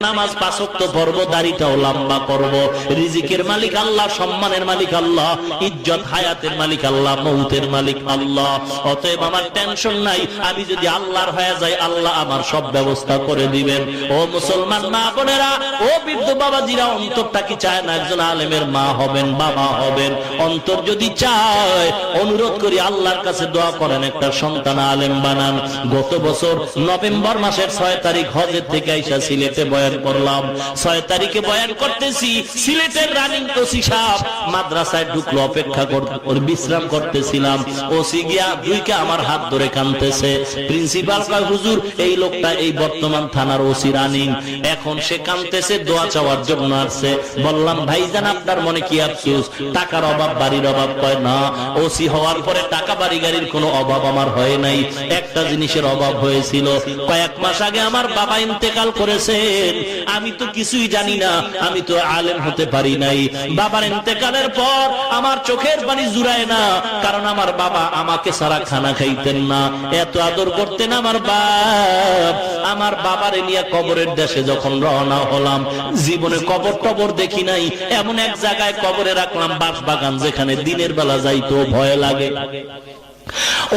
নামাজ পাঁচ ওয়াক্ত পড়ব, দাড়িটাও লম্বা করব। রিজিকের মালিক আল্লাহ, সম্মানের মালিক আল্লাহ, ইজ্জত হায়াতের মালিক আল্লাহ, মৌতের মালিক আল্লাহ। অতএব আমার টেনশন নাই, আমি যদি আল্লাহর হয়ে যাই আল্লাহ আমার সব ব্যবস্থা করে দিবেন। ও মুসলমান মা বোনেরা, ও বৃদ্ধ বাবাজিরা, অন্তরটা কি চায় না একজন আলেমের মা হবেন, বাবা হবেন? অন্তর যদি চায়, অনুরোধ করি আল্লাহর কাছে দোয়া করেন, একটা সন্তান আলেম বানান। গত বছর নভেম্বর মাসের 6 তারিখ হজের থেকে আইসা সিলেটে বয়ান করলাম। 6 তারিখে বয়ান করতেছি, সিলেটের রানিং ওসি সাহেব মাদ্রাসায় ঢুকলো, অপেক্ষা করে বিশ্রাম করতেছিলাম। ওসি গিয়া দুইকে আমার হাত ধরে কাঁদতেছে। প্রিন্সিপাল কয়, হুজুর এই লোকটা এই বর্তমান থানার ওসি রানিং, এখন সে কাঁদতেছে, দোয়া চাওয়ার জন্য আসছে। বললাম, ভাইজান আপনার মনে কি আফসোস, টাকার অভাব, বাড়ির অভাব? কয় না, ওসি হওয়ার পরে টাকা বাড়ি গাড়ির কোনো অভাব আমার হয় নাই, একটা জিনিসের অভাব হয়েছিল। কয়েক মাস আগে আমার বাবা ইন্তেকাল করেছেন, আমি তো কিছুই জানি না, আমি তো আলেম হতে পারি নাই। বাবার ইন্তেকালের পর আমার চোখের পানি জুড়ায় না, কারণ আমার বাবা আমাকে সারা খানা খাইতেন না, এত আদর করতেন আমার বাপ। আমার বাবারে নিয়ে কবরের দেশে যখন রওনা হলাম, জীবনে কবর টবর দেখি নাই, এমন এক জায়গায় কবরে রাখলাম, বাঁশ বাগান, যেখানে দিনের বেলা যাইতো ভয় লাগে।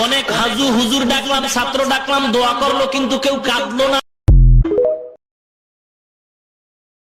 অনেক হাজু হুজুর ডাকলাম, ছাত্র ডাকলাম, দোয়া করলো, কিন্তু কেউ কাঁদলো না।